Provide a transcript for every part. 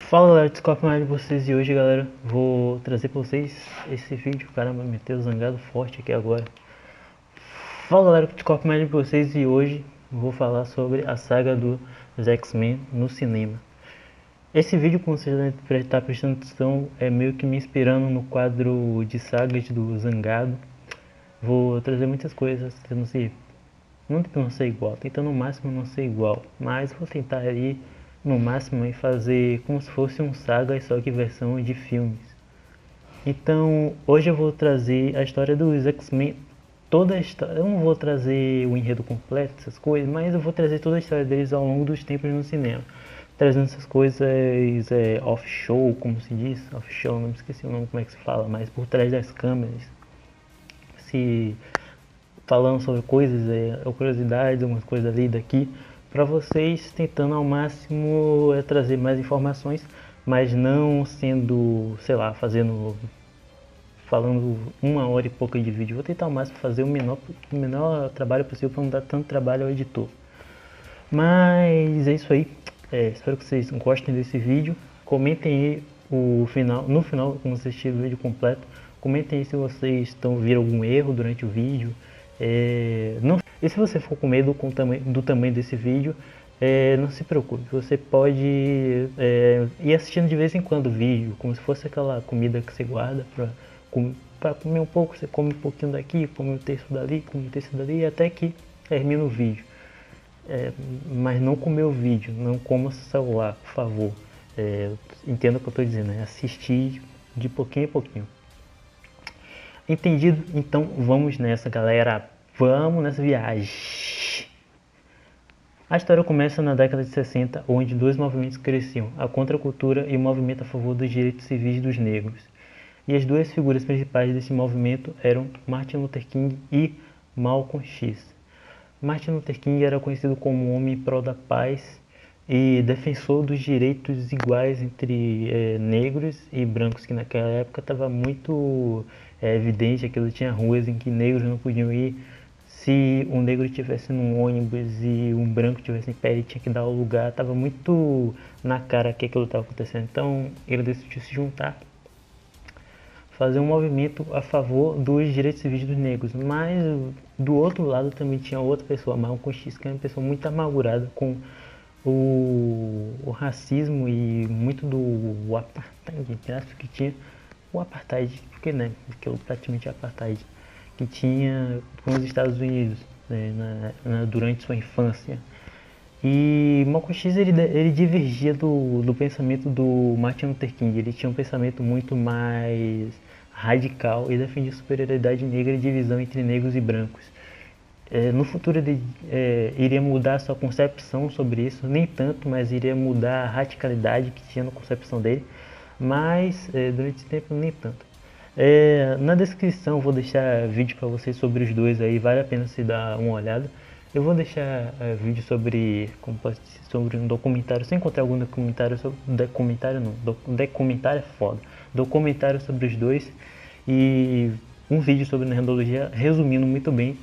Fala galera, desculpa mais de vocês e hoje galera, vou trazer pra vocês esse vídeo. Caramba, meteu zangado forte aqui agora. Fala galera, desculpa mais de vocês e hoje vou falar sobre a saga dos X-Men no cinema. Esse vídeo, como vocês devem estar prestando atenção, é meio que me inspirando no quadro de sagas do Zangado. Vou trazer muitas coisas, não ser igual, tentando no máximo não ser igual, mas vou tentar aí no máximo aí fazer como se fosse um saga, só que versão de filmes. Então hoje eu vou trazer a história dos X-Men, toda a história. Eu não vou trazer o enredo completo, essas coisas, mas eu vou trazer toda a história deles ao longo dos tempos no cinema, trazendo essas coisas off-show, como se diz, off-show, não me esqueci o nome, como é que se fala, mas por trás das câmeras, se falando sobre coisas, curiosidades, algumas coisas ali daqui, para vocês, tentando ao máximo trazer mais informações, mas não sendo, sei lá, falando 1 hora e pouca de vídeo. Vou tentar ao máximo fazer o menor trabalho possível para não dar tanto trabalho ao editor. Mas é isso aí. Espero que vocês gostem desse vídeo. Comentem aí no final, quando vocês assistirem o vídeo completo. Comentem aí se vocês viram algum erro durante o vídeo. E se você for com medo do tamanho desse vídeo, não se preocupe, você pode ir assistindo de vez em quando o vídeo, como se fosse aquela comida que você guarda para comer um pouco. Você come um pouquinho daqui, come um terço dali, até que termina o vídeo. Mas não comer o vídeo, não coma seu celular, por favor. Entenda o que eu estou dizendo, assistir de pouquinho em pouquinho. Entendido? Então vamos nessa, galera. Vamos nessa viagem. A história começa na década de 60, onde dois movimentos cresciam, a contracultura e o movimento a favor dos direitos civis dos negros. E as duas figuras principais desse movimento eram Martin Luther King e Malcolm X. Martin Luther King era conhecido como um homem em prol da paz e defensor dos direitos iguais entre negros e brancos, que naquela época estava muito evidente. Aquilo, tinha ruas em que negros não podiam ir. Se um negro estivesse num ônibus e um branco estivesse em pé, ele tinha que dar o lugar. Estava muito na cara que aquilo estava acontecendo. Então ele decidiu se juntar, fazer um movimento a favor dos direitos civis dos negros. Mas do outro lado também tinha outra pessoa, Malcolm X, que era uma pessoa muito amargurada com o racismo e muito do apartheid, que tinha o apartheid, porque né, aquilo praticamente é apartheid, que tinha com os Estados Unidos, né, durante sua infância. E Malcolm X ele divergia do pensamento do Martin Luther King. Ele tinha um pensamento muito mais radical e defendia superioridade negra e divisão entre negros e brancos. No futuro ele iria mudar sua concepção sobre isso, nem tanto, mas iria mudar a radicalidade que tinha na concepção dele, mas durante esse tempo nem tanto. Na descrição eu vou deixar vídeo para vocês sobre os dois aí, vale a pena se dar uma olhada. Eu vou deixar vídeo sobre um documentário. Se encontrar algum documentário sobre documentário, não, documentário é foda. Documentário sobre os dois e um vídeo sobre nerdologia resumindo muito bem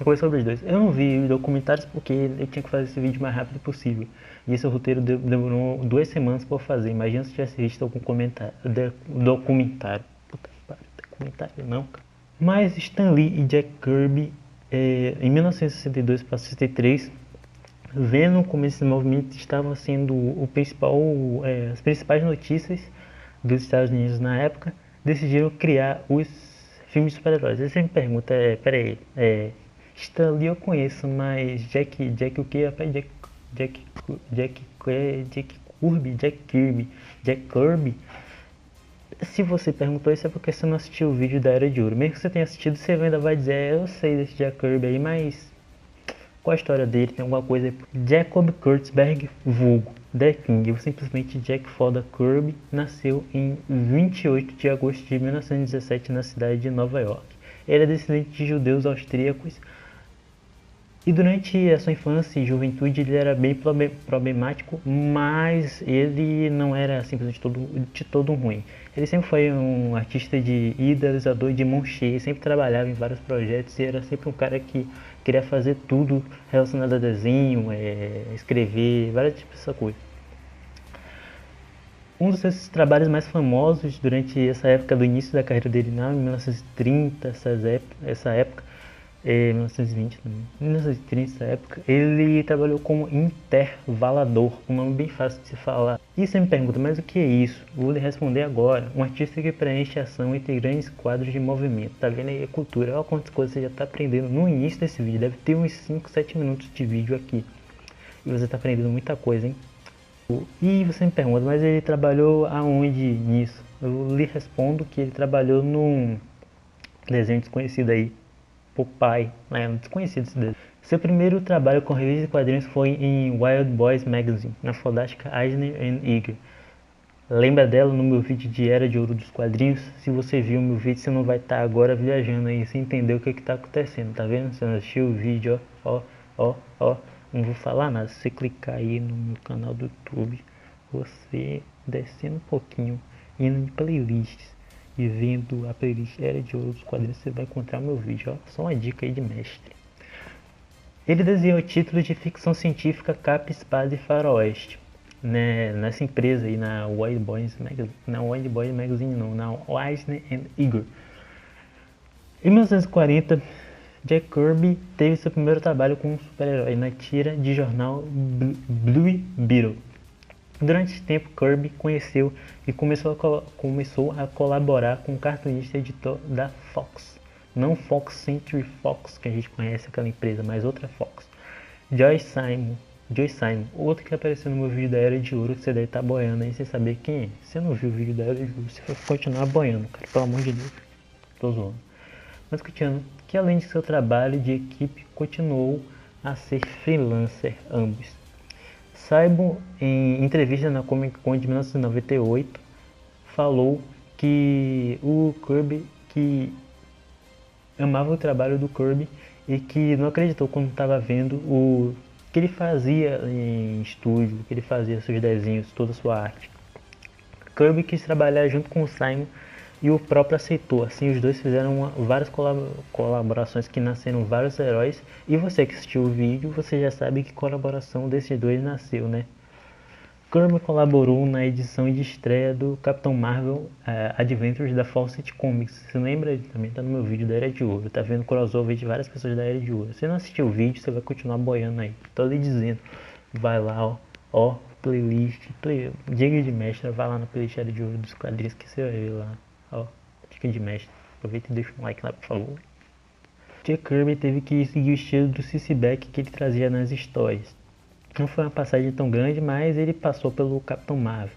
coisa sobre os dois. Eu não vi documentários porque eu tinha que fazer esse vídeo o mais rápido possível. E esse roteiro demorou 2 semanas para fazer. Imagina se tivesse visto algum documentário. Puta que pariu, documentário não, cara. Mas Stan Lee e Jack Kirby, em 1962 para 63, vendo como esse movimento estava sendo as principais notícias dos Estados Unidos na época, decidiram criar os filmes de super-heróis. Aí você me pergunta, peraí, Stan Lee eu conheço, mas Jack o que? Jack Kirby. Se você perguntou isso é porque você não assistiu o vídeo da Era de Ouro. Mesmo que você tenha assistido, você ainda vai dizer, eu sei desse Jack Kirby aí, mas qual a história dele? Tem alguma coisa aí? Jacob Kurtzberg, vulgo The King, ou simplesmente Jack Foda Kirby, nasceu em 28 de agosto de 1917 na cidade de Nova York. Ele é descendente de judeus austríacos e durante a sua infância e juventude ele era bem problemático, mas ele não era simplesmente de todo ruim. Ele sempre foi um artista e idealizador de mão cheia, sempre trabalhava em vários projetos e era sempre um cara que queria fazer tudo relacionado a desenho, escrever, várias tipos dessa coisa. Um dos seus trabalhos mais famosos durante essa época do início da carreira dele, em 1930, essa época, 1920 também, 1930, essa época, ele trabalhou como intervalador, um nome bem fácil de se falar. E você me pergunta, mas o que é isso? Vou lhe responder agora. Um artista que preenche a ação entre grandes quadros de movimento. Tá vendo aí a cultura? Olha quantas coisas você já tá aprendendo no início desse vídeo. Deve ter uns 5, 7 minutos de vídeo aqui. E você tá aprendendo muita coisa, hein? E você me pergunta, mas ele trabalhou aonde nisso? Eu lhe respondo que ele trabalhou num desenho desconhecido aí, Popeye, né? Desconhecido esse desenho. Seu primeiro trabalho com revista de quadrinhos foi em Wild Boys Magazine, na fodástica Eisner and Iger. Lembra dela no meu vídeo de Era de Ouro dos Quadrinhos? Se você viu o meu vídeo, você não vai estar agora viajando aí sem entender o que está acontecendo, tá vendo? Você não assistiu o vídeo, ó. Não vou falar nada. Se você clicar aí no meu canal do YouTube, você descendo um pouquinho, indo em playlists e vendo a playlist Era de Ouro dos Quadrinhos, você vai encontrar meu vídeo, ó. Só uma dica aí de mestre. Ele desenhou títulos de ficção científica, capa, espada e faroeste, né, nessa empresa aí, na Wild Boys Magazine, não, na Eisner and Iger. Em 1940, Jack Kirby teve seu primeiro trabalho com um super-herói na tira de jornal Blue Beetle. Durante esse tempo, Kirby conheceu e começou a colaborar com o cartunista editor da Fox. Não Fox Century Fox, que a gente conhece aquela empresa, mas outra Fox. Joe Simon, outro que apareceu no meu vídeo da Era de Ouro, que você deve estar boiando aí sem saber quem é. Se você não viu o vídeo da Era de Ouro, você vai continuar boiando, cara, pelo amor de Deus. Tô zoando. Mas continuando, que além de seu trabalho de equipe, continuou a ser freelancer ambos. Simon, em entrevista na Comic Con de 1998, falou que o Kirby, que amava o trabalho do Kirby e que não acreditou quando estava vendo o que ele fazia em estúdio, que ele fazia seus desenhos, toda a sua arte. Kirby quis trabalhar junto com o Simon e o próprio aceitou. Assim, os dois fizeram várias colaborações que nasceram vários heróis. E você que assistiu o vídeo, você já sabe que colaboração desses dois nasceu, né? Kirby colaborou na edição de estreia do Capitão Marvel Adventures da Fawcett Comics. Você lembra? Ele também tá no meu vídeo da Era de Ouro. Tá vendo crossover de várias pessoas da Era de Ouro. Se não assistiu o vídeo, você vai continuar boiando aí. Tô lhe dizendo. Vai lá, ó, playlist, dica de mestre. Vai lá na playlist Era de Ouro dos quadrinhos que você vai ver lá. Ó, dica de mestre. Aproveita e deixa um like lá, por favor. Jack Kirby teve que seguir o estilo do CC Beck que ele trazia nas histórias. Não foi uma passagem tão grande, mas ele passou pelo Capitão Marvel.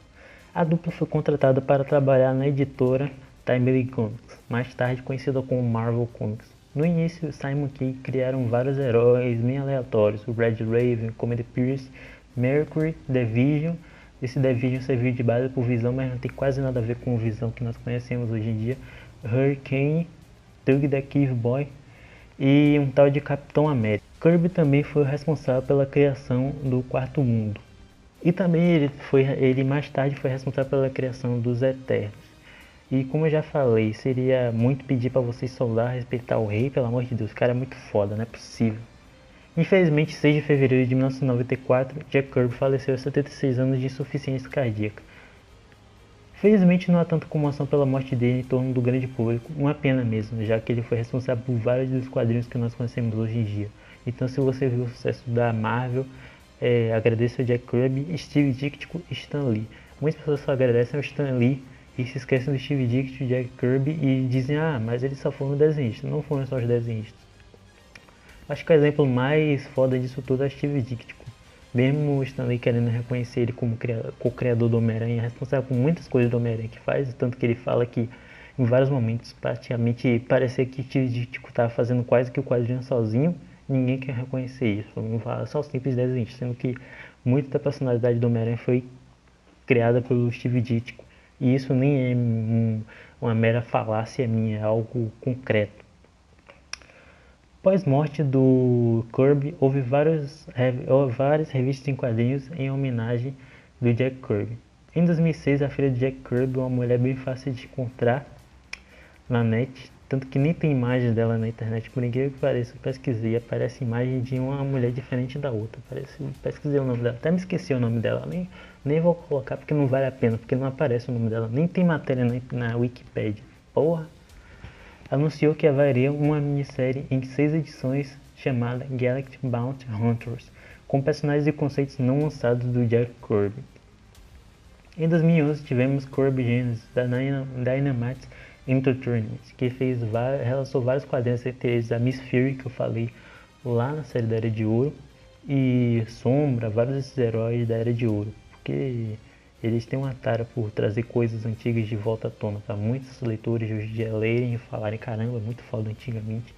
A dupla foi contratada para trabalhar na editora Timely Comics, mais tarde conhecida como Marvel Comics. No início, Simon e Key criaram vários heróis bem aleatórios, o Red Raven, Comedy Pierce, Mercury, The Vision. Esse The Vision serviu de base para o Visão, mas não tem quase nada a ver com o Visão que nós conhecemos hoje em dia. Hurricane, Doug the Cave Boy e um tal de Capitão América. Kirby também foi o responsável pela criação do Quarto Mundo. E também ele mais tarde foi responsável pela criação dos Eternos. E como eu já falei, seria muito pedir para vocês soldar, respeitar o rei, pelo amor de Deus, o cara é muito foda, não é possível. Infelizmente, 6 de fevereiro de 1994, Jack Kirby faleceu aos 76 anos de insuficiência cardíaca. Felizmente não há tanta comoção pela morte dele em torno do grande público, uma pena mesmo, já que ele foi responsável por vários dos quadrinhos que nós conhecemos hoje em dia. Então se você viu o sucesso da Marvel, agradeço a Jack Kirby, Steve Ditko e Stan Lee. Muitas pessoas só agradecem ao Stan Lee e se esquecem do Steve Ditko e Jack Kirby e dizem, mas eles só foram desenhistas, não foram só os desenhistas. Acho que o exemplo mais foda disso tudo é Steve Ditko. Mesmo o Stan Lee querendo reconhecer ele como co-criador do Homem-Aranha, responsável por muitas coisas do Homem-Aranha que faz, tanto que ele fala que em vários momentos praticamente parecia que Steve Ditko estava fazendo quase que o quadrinho sozinho, ninguém quer reconhecer isso, só os simples desenhos, sendo que muita da personalidade do Homem-Aranha foi criada pelo Steve Ditko. E isso nem é uma mera falácia minha, é algo concreto. Pós-morte do Kirby, houve várias revistas em quadrinhos em homenagem do Jack Kirby. Em 2006, a filha de Jack Kirby, uma mulher bem fácil de encontrar na net, tanto que nem tem imagens dela na internet, por incrível que pareça, eu pesquisei, aparece imagem de uma mulher diferente da outra, pesquisei o nome dela, até me esqueci o nome dela, nem Nem vou colocar porque não vale a pena, porque não aparece o nome dela, nem tem matéria na Wikipedia. Porra! Anunciou que haveria uma minissérie em 6 edições chamada Galactic Bounty Hunters, com personagens e conceitos não lançados do Jack Kirby. Em 2011 tivemos Kirby Genesis da Dynamite Entertainment, que relançou vários quadrinhos, entre eles a Miss Fury, que eu falei lá na série da Era de Ouro, e Sombra, vários desses heróis da Era de Ouro, porque eles têm uma tara por trazer coisas antigas de volta à tona, para muitos leitores hoje em dia lerem e falarem, caramba, muito foda antigamente.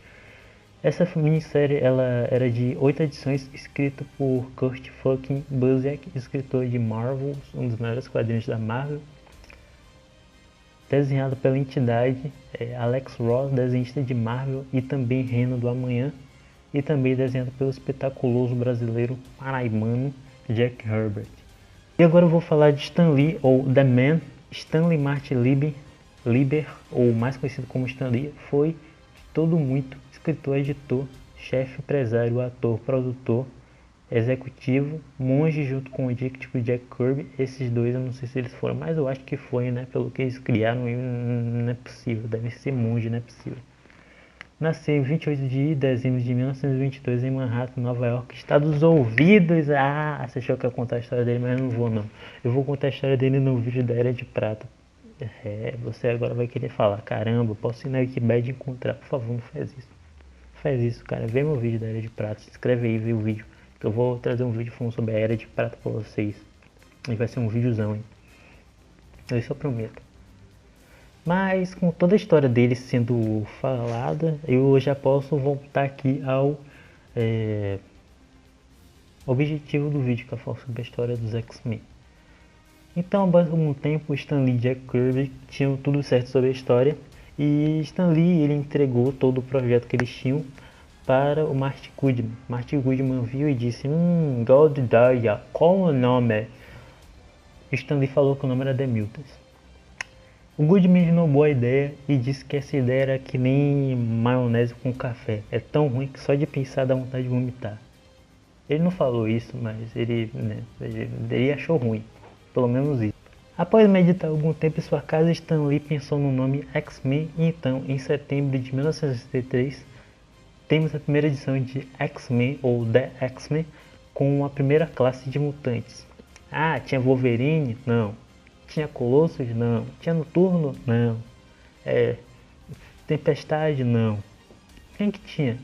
Essa minissérie ela era de 8 edições, escrita por Kurt fucking Busiek, escritor de Marvel, um dos maiores quadrinhos da Marvel. Desenhado pela entidade Alex Ross, desenhista de Marvel e também Reino do Amanhã. E também desenhado pelo espetaculoso brasileiro paraibano Jack Herbert. E agora eu vou falar de Stan Lee, ou The Man. Stanley Martin Lieber, ou mais conhecido como Stan Lee, foi todo muito escritor, editor, chefe, empresário, ator, produtor, executivo, monge junto com o Jack Kirby. Esses dois eu não sei se eles foram, mas eu acho que foi, né? Pelo que eles criaram, não é possível, deve ser monge, não é possível. Nasceu em 28 de dezembro de 1922 em Manhattan, Nova York, Estados Unidos. Ah, você achou que eu ia contar a história dele, mas não vou não. Eu vou contar a história dele no vídeo da Era de Prata. Você agora vai querer falar, caramba, posso ir na Wikipedia e encontrar, por favor, não faz isso. Faz isso, cara, vê meu vídeo da Era de Prata, se inscreve aí, vê o vídeo, que eu vou trazer um vídeo falando sobre a Era de Prata pra vocês. E vai ser um videozão, hein. Isso eu prometo. Mas com toda a história dele sendo falada, eu já posso voltar aqui ao objetivo do vídeo, que eu falo sobre a história dos X-Men. Então, ao mesmo tempo, Stan Lee e Jack Kirby tinham tudo certo sobre a história, e Stan Lee ele entregou todo o projeto que eles tinham para o Martin Goodman. Martin Goodman viu e disse, God Daya, qual o nome? Stan Lee falou que o nome era The Mutants. O Goodman renovou a ideia e disse que essa ideia era que nem maionese com café. É tão ruim que só de pensar dá vontade de vomitar. Ele não falou isso, mas ele achou ruim. Pelo menos isso. Após meditar algum tempo em sua casa, Stan Lee pensou no nome X-Men e então, em setembro de 1963, temos a primeira edição de X-Men, ou The X-Men, com a primeira classe de mutantes. Ah, tinha Wolverine? Não. Tinha Colossus? Não. Tinha Noturno? Não. Tempestade? Não. Quem que tinha?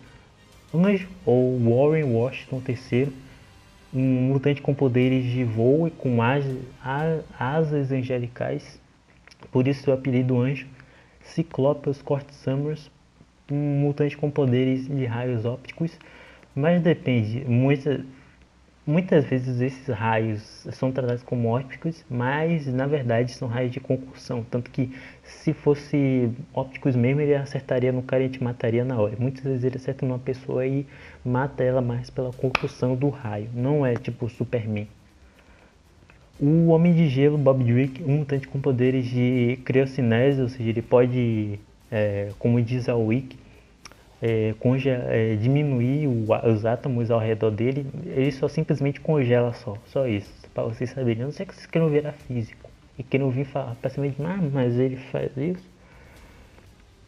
Anjo, ou Warren Washington III, um mutante com poderes de voo e com asas angelicais, por isso seu apelido Anjo. Ciclope, Scott Summers, um mutante com poderes de raios ópticos, mas depende, muitas vezes esses raios são tratados como ópticos, mas na verdade são raios de concussão, tanto que se fosse ópticos mesmo, ele acertaria no cara e te mataria na hora. Muitas vezes ele acerta numa pessoa e mata ela mais pela concussão do raio, não é tipo Superman. O Homem de Gelo, Bob Drake, um mutante com poderes de criocinese, ou seja, ele pode, como diz a Wiki, diminuir os átomos ao redor dele. Ele só simplesmente congela só isso, para vocês saberem. Eu não sei que vocês queiram virar físico e queiram vir falar para cima de mas ele faz isso,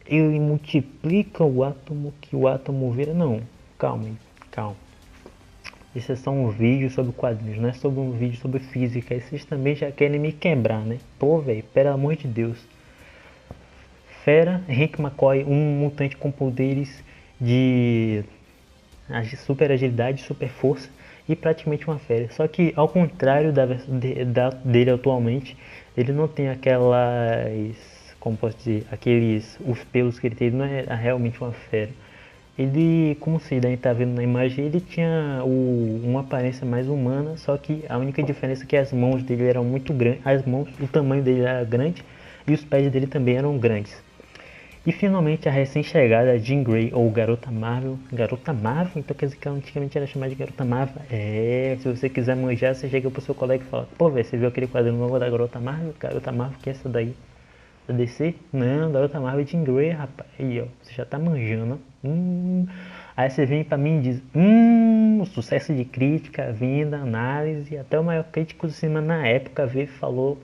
ele multiplica o átomo que o átomo vira. Não, calma. Esse é só um vídeo sobre quadrinhos, não é sobre um vídeo sobre física. E vocês também já querem me quebrar, né? Pô, velho, pelo amor de Deus. Fera, Hank McCoy, um mutante com poderes de super agilidade, super força e praticamente uma fera. Só que ao contrário dele atualmente, ele não tem como posso dizer, os pelos que ele tem, ele não é realmente uma fera. Ele, como se daí tá vendo na imagem, ele tinha uma aparência mais humana, só que a única diferença é que as mãos dele eram muito grandes, o tamanho dele era grande e os pés dele também eram grandes. E finalmente a recém-chegada Jean Grey, ou Garota Marvel. Garota Marvel? Então quer dizer que ela antigamente era chamada de Garota Marvel? Se você quiser manjar, você chega pro seu colega e fala, pô, velho, você viu aquele quadrinho novo da Garota Marvel? Garota Marvel, que é essa daí? Da DC? Não, Garota Marvel é Jean Grey, rapaz. Aí, ó, você já tá manjando. Aí você vem pra mim e diz, sucesso de crítica, venda, análise, até o maior crítico do cinema na época veio e falou: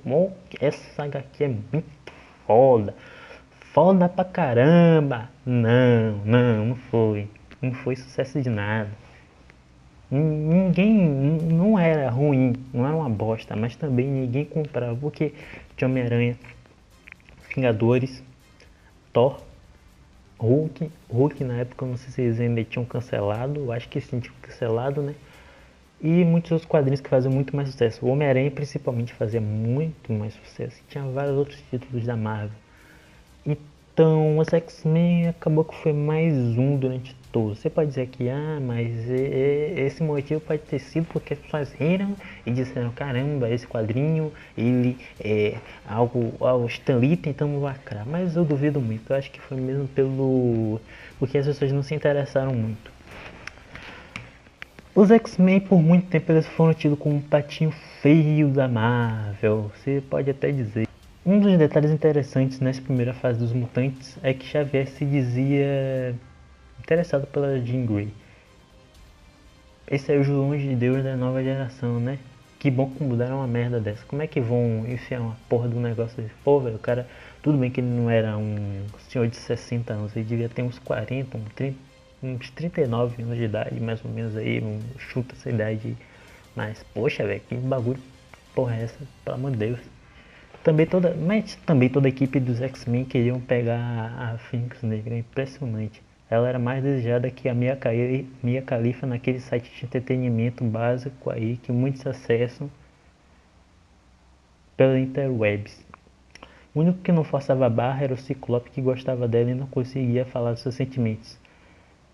essa HQ é muito foda, foda pra caramba. Não foi. Não foi sucesso de nada. Ninguém, não era ruim, não era uma bosta, mas também ninguém comprava, porque tinha Homem-Aranha, Vingadores, Thor, Hulk na época, não sei se eles ainda tinham cancelado, eu acho que sim, tinham cancelado, né? E muitos outros quadrinhos que faziam muito mais sucesso. O Homem-Aranha principalmente fazia muito mais sucesso, e tinha vários outros títulos da Marvel. Então, os X-Men acabou que foi mais um durante todo. Você pode dizer que, mas esse motivo pode ter sido porque as pessoas riram e disseram: caramba, esse quadrinho, ele é algo, o Stan Lee tentando lacrar. Mas eu duvido muito, eu acho que foi mesmo porque as pessoas não se interessaram muito. Os X-Men, por muito tempo, eles foram tidos como um patinho feio da Marvel, você pode até dizer. Um dos detalhes interessantes nessa primeira fase dos mutantes é que Xavier se dizia interessado pela Jean Grey. Esse é o João de Deus da nova geração, né? Que bom que mudaram uma merda dessa. Como é que vão enfiar uma porra do negócio desse? Pô, velho, o cara, tudo bem que ele não era um senhor de 60 anos, ele devia ter uns 40, uns 39 anos de idade, mais ou menos aí, chuta essa idade. Mas, poxa, velho, que bagulho, porra é essa? Pelo amor de Deus. Mas também toda a equipe dos X-Men queriam pegar a Fênix Negra, é impressionante. Ela era mais desejada que a Mia Khalifa naquele site de entretenimento básico aí que muitos acessam pela interwebs. O único que não forçava a barra era o Ciclope, que gostava dela e não conseguia falar dos seus sentimentos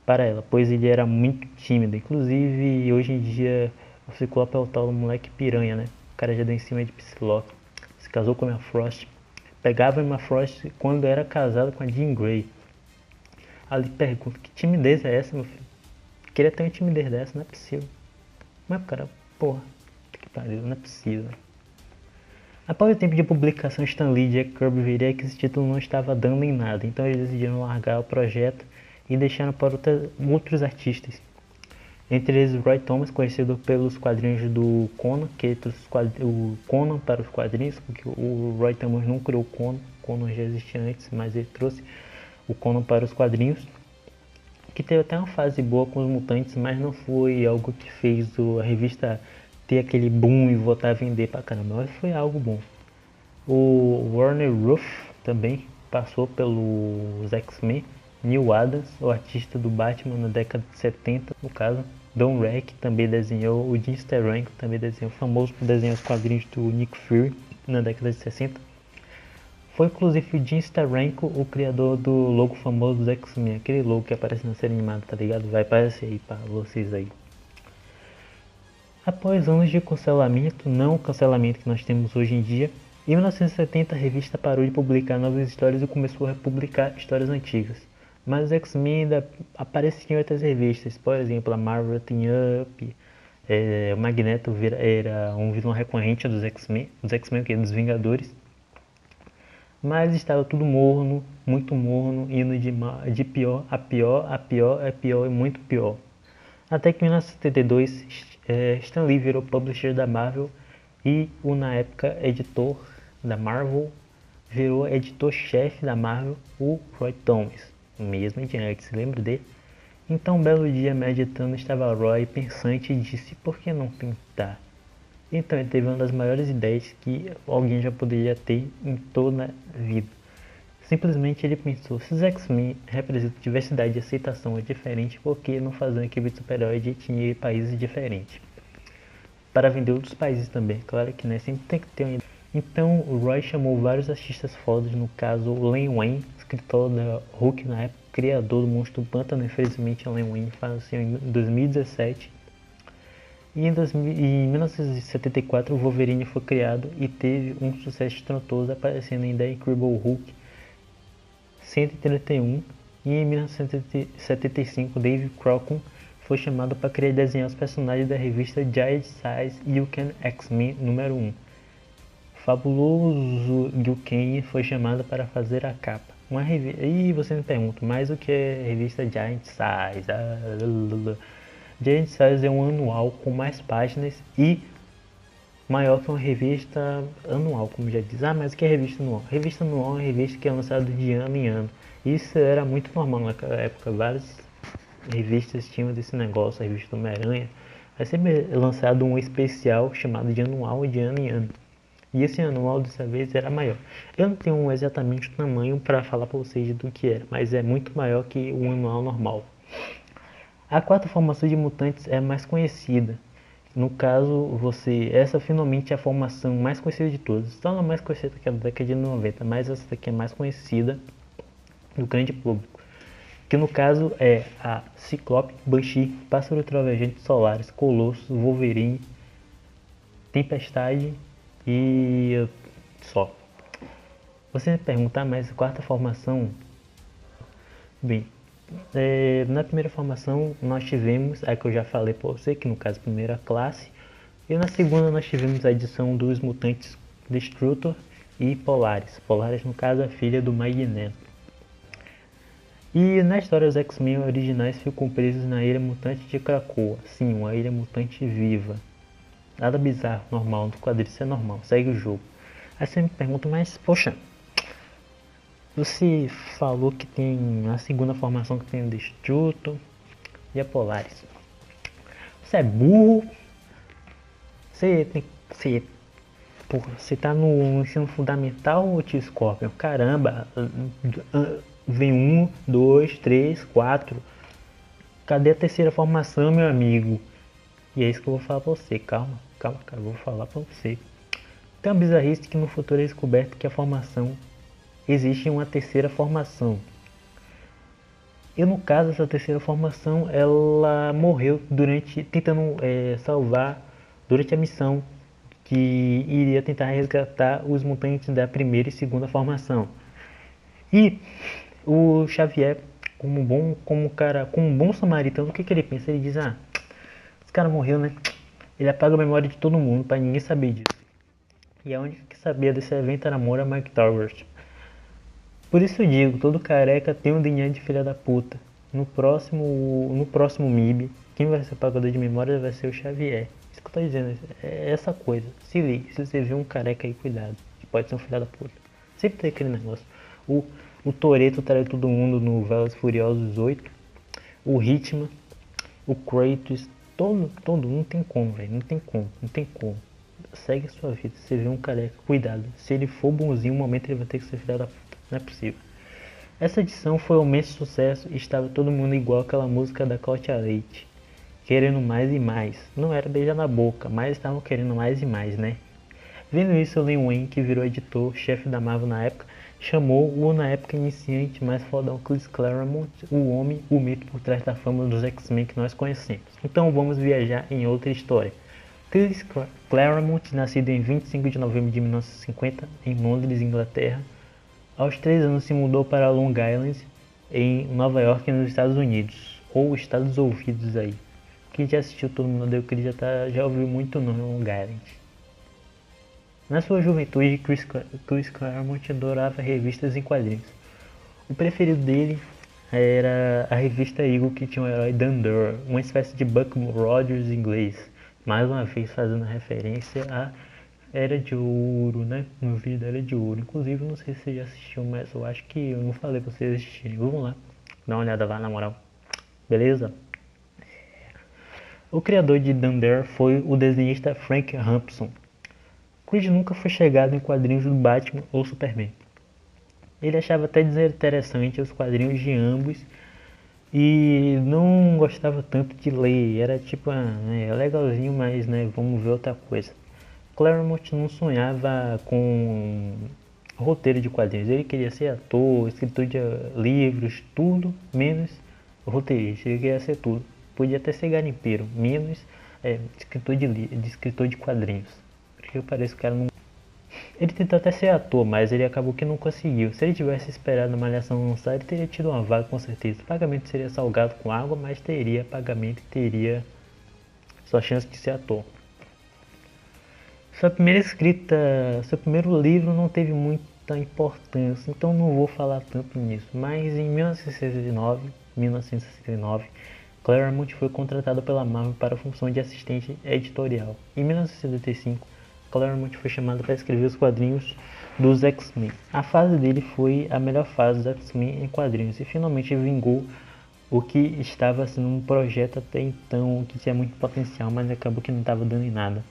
para ela, pois ele era muito tímido. Inclusive, hoje em dia, o Ciclope é o tal moleque piranha, né? O cara já deu em cima de Psylocke. Se casou com a Emma Frost, pegava a Emma Frost quando era casado com a Jean Grey. Ali pergunta: que timidez é essa, meu filho? Queria ter uma timidez dessa, não é possível. Mas cara, porra, que pariu, não é possível. Após o tempo de publicação, Stan Lee e Jack Kirby viram que esse título não estava dando em nada, então eles decidiram largar o projeto e deixaram para outros artistas. Entre eles, Roy Thomas, conhecido pelos quadrinhos do Conan, que trouxe o Conan para os quadrinhos, porque o Roy Thomas não criou o Conan já existia antes, mas ele trouxe o Conan para os quadrinhos, que teve até uma fase boa com os mutantes, mas não foi algo que fez a revista ter aquele boom e voltar a vender pra caramba, mas foi algo bom. O Warner Ruff também passou pelos X-Men. Neil Adams, o artista do Batman na década de 70, no caso. Don Reck também desenhou, o Jim Steranko também desenhou, famoso por desenhar os quadrinhos do Nick Fury na década de 60. Foi inclusive o Jim Steranko o criador do logo famoso dos X-Men, aquele logo que aparece na série animada, tá ligado? Vai aparecer aí pra vocês aí. Após anos de cancelamento, não o cancelamento que nós temos hoje em dia, em 1970 a revista parou de publicar novas histórias e começou a republicar histórias antigas. Mas os X-Men ainda apareciam em outras revistas, por exemplo, a Marvel Team Up, o Magneto era um vilão recorrente dos X-Men, dos Vingadores. Mas estava tudo morno, muito morno, indo de pior a pior, a pior e muito pior. Até que em 1972, Stan Lee virou publisher da Marvel e o, na época, editor da Marvel, virou editor-chefe da Marvel, o Roy Thomas, o mesmo de antes, lembra dele? Então, um belo dia, meditando, estava Roy pensante e disse: por que não pintar? Então, ele teve uma das maiores ideias que alguém já poderia ter em toda a vida. Simplesmente ele pensou: se os X-Men representam diversidade e aceitação é diferente, por que não fazer uma equipe de super-herói de etnia e países diferentes? Para vender outros países também, claro que né, sempre tem que ter uma. Então o Roy chamou vários artistas fodas, no caso o Len Wein, escritor da Hulk na época, criador do Monstro do Pântano. Infelizmente o Len Wein faleceu em 2017. E em 1974 o Wolverine foi criado e teve um sucesso estrondoso, aparecendo em The Incredible Hulk 131, e em 1975 Dave Crockett foi chamado para criar e desenhar os personagens da revista Giant Size You-Can X-Men número 1. Fabuloso Gilken foi chamado para fazer a capa. E você me pergunta, mas o que é a revista Giant Size? Giant Size é um anual com mais páginas e maior que uma revista anual, como já diz. Mas o que é revista anual? Revista anual é uma revista que é lançada de ano em ano. Isso era muito normal naquela época. Várias revistas tinham desse negócio, a revista Homem-Aranha. É sempre lançado um especial chamado de anual de ano em ano. E esse anual dessa vez era maior. Eu não tenho exatamente o tamanho para falar para vocês do que era, mas é muito maior que o anual normal. A quarta formação de mutantes é a mais conhecida. No caso, essa finalmente é a formação mais conhecida de todas. Só não é mais conhecida que a da década de 90, mas essa daqui é mais conhecida do grande público. Que no caso é a Ciclope, Banshee, Pássaro Trovejante, Solaris, Colosso, Wolverine, Tempestade e só. Você me perguntar, mas a quarta formação? Bem, na primeira formação nós tivemos, a que eu já falei para você, que no caso a primeira classe, e na segunda nós tivemos a edição dos mutantes Destrutor e Polaris. Polaris no caso a filha do Magneto. E na história os X-Men originais ficam presos na ilha mutante de Krakoa. Sim, uma ilha mutante viva. Nada bizarro, normal, no quadrinho isso é normal, segue o jogo. Aí você me pergunta, mas poxa, você falou que tem a segunda formação que tem o Destruto e a Polaris. Você é burro? Você tá no ensino fundamental ou te Scorpion? Caramba, vem 1, 2, 3, 4. Cadê a terceira formação, meu amigo? E é isso que eu vou falar pra você. Calma, cara, eu vou falar pra você. Tem uma bizarrice que no futuro é descoberto que a formação existe uma terceira formação. E no caso, essa terceira formação, ela morreu tentando salvar durante a missão que iria tentar resgatar os mutantes da primeira e segunda formação. E o Xavier, como um bom samaritano, o que ele pensa? Ele diz, esse cara morreu, né? Ele apaga a memória de todo mundo para ninguém saber disso. E a única que sabia desse evento era Moira McTavish. Por isso eu digo, todo careca tem um DNA de filha da puta. No próximo MIB, quem vai ser pagador de memória vai ser o Xavier. Isso que eu tô dizendo, é essa coisa. Se liga, se você vê um careca aí, cuidado. Que pode ser um filho da puta. Sempre tem aquele negócio. O Toretto traiu todo mundo no Velozes e Furiosos 8. O Hitman, o Kratos, todo, não tem como, velho. Não tem como. Segue a sua vida. Se você vê um careca, cuidado. Se ele for bonzinho, um momento ele vai ter que ser filho da puta. Não é possível. Essa edição foi um imenso sucesso e estava todo mundo igual aquela música da Cláudia Leite. Querendo mais e mais. Não era beijar na boca, mas estavam querendo mais e mais, né? Vendo isso, o Len Wein, que virou editor-chefe da Marvel na época, chamou o na época iniciante mais fodão Chris Claremont, o homem, o mito por trás da fama dos X-Men que nós conhecemos. Então vamos viajar em outra história. Chris Claremont, nascido em 25 de novembro de 1950 em Londres, Inglaterra, aos 3 anos se mudou para Long Island, em Nova York, nos Estados Unidos, ou Estados Ouvidos aí. Quem já assistiu Todo Mundo Odeia o Chris já ouviu muito o nome Long Island. Na sua juventude, Chris Claremont adorava revistas em quadrinhos. O preferido dele era a revista Eagle, que tinha o herói Dunder, uma espécie de Buck Rogers inglês, mais uma vez fazendo referência a Era de Ouro, né? No vídeo da Era de Ouro. Inclusive, não sei se você já assistiu, mas eu acho que eu não falei pra vocês assistirem. Vamos lá, dá uma olhada lá na moral. Beleza? O criador de Dunder foi o desenhista Frank Hampson. Creed nunca foi chegado em quadrinhos do Batman ou Superman. Ele achava até desinteressante os quadrinhos de ambos e não gostava tanto de ler. Era tipo, é legalzinho, mas né, vamos ver outra coisa. Claremont não sonhava com roteiro de quadrinhos. Ele queria ser ator, escritor de livros, tudo menos roteirista. Ele queria ser tudo. Podia até ser garimpeiro, menos escritor de quadrinhos. Porque eu pareço que o cara não. Ele tentou até ser ator, mas ele acabou que não conseguiu. Se ele tivesse esperado a Malhação lançar, ele teria tido uma vaga com certeza. O pagamento seria salgado com água, mas teria pagamento e teria sua chance de ser ator. Sua primeira escrita, seu primeiro livro não teve muita importância, então não vou falar tanto nisso. Mas em 1969, Claremont foi contratado pela Marvel para a função de assistente editorial. Em 1975, Claremont foi chamado para escrever os quadrinhos dos X-Men. A fase dele foi a melhor fase dos X-Men em quadrinhos e finalmente vingou o que estava sendo um projeto até então que tinha muito potencial, mas acabou que não estava dando em nada.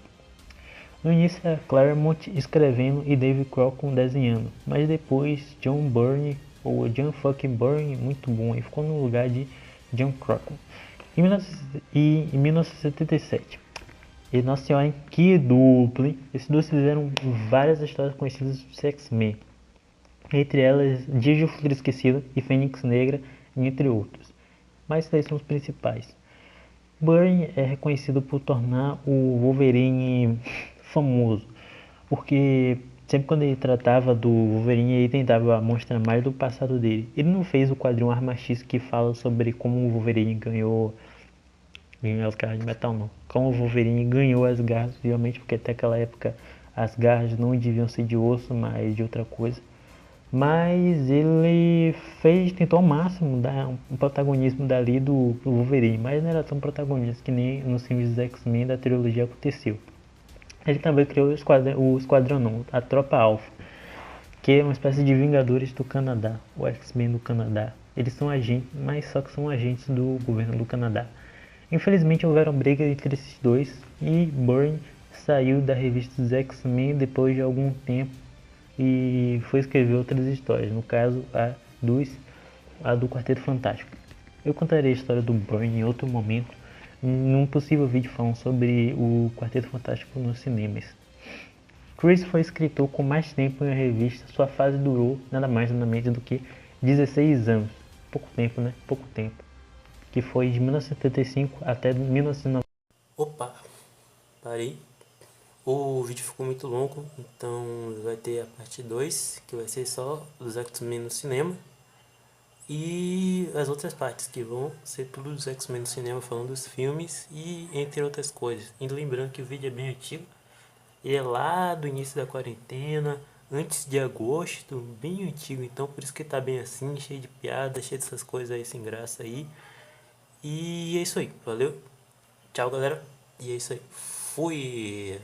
No início era Claremont escrevendo e Dave Crockett desenhando, mas depois John Byrne, ou John fucking Byrne, muito bom, e ficou no lugar de John Crockett. Em 1977, e nossa senhora, que dupla, hein? Esses dois fizeram várias histórias conhecidas dos X-Men, entre elas Dias de Futuro Esquecido e Fênix Negra, entre outros. Mas esses são os principais. Byrne é reconhecido por tornar o Wolverine famoso, porque sempre quando ele tratava do Wolverine, ele tentava mostrar mais do passado dele. Ele não fez o quadrinho Arma X que fala sobre como o Wolverine ganhou as garras de metal, não. Como o Wolverine ganhou as garras, realmente, porque até aquela época as garras não deviam ser de osso, mas de outra coisa. Mas ele tentou ao máximo dar um protagonismo dali do Wolverine, mas não era tão protagonista que nem nos filmes dos X-Men da trilogia aconteceu. Ele também criou o Esquadrão não, a Tropa Alpha, que é uma espécie de Vingadores do Canadá, o X-Men do Canadá. Eles são agentes, mas só que são agentes do governo do Canadá. Infelizmente houveram brigas entre esses dois e Byrne saiu da revista dos X-Men depois de algum tempo e foi escrever outras histórias, no caso a do Quarteto Fantástico. Eu contarei a história do Byrne em outro momento, num possível vídeo falando sobre o Quarteto Fantástico nos cinemas. Chris foi escritor com mais tempo em uma revista, sua fase durou nada mais nada menos do que 16 anos. Pouco tempo, né? Pouco tempo. Que foi de 1975 até 1990. Opa, parei. O vídeo ficou muito longo, então vai ter a parte 2, que vai ser só dos X-Men no cinema. E as outras partes, que vão ser tudo dos X-Men no cinema, falando dos filmes e entre outras coisas. E lembrando que o vídeo é bem antigo, ele é lá do início da quarentena, antes de agosto, bem antigo, então por isso que tá bem assim, cheio de piada, cheio dessas coisas aí sem graça aí. E é isso aí, valeu, tchau galera, e é isso aí, fui!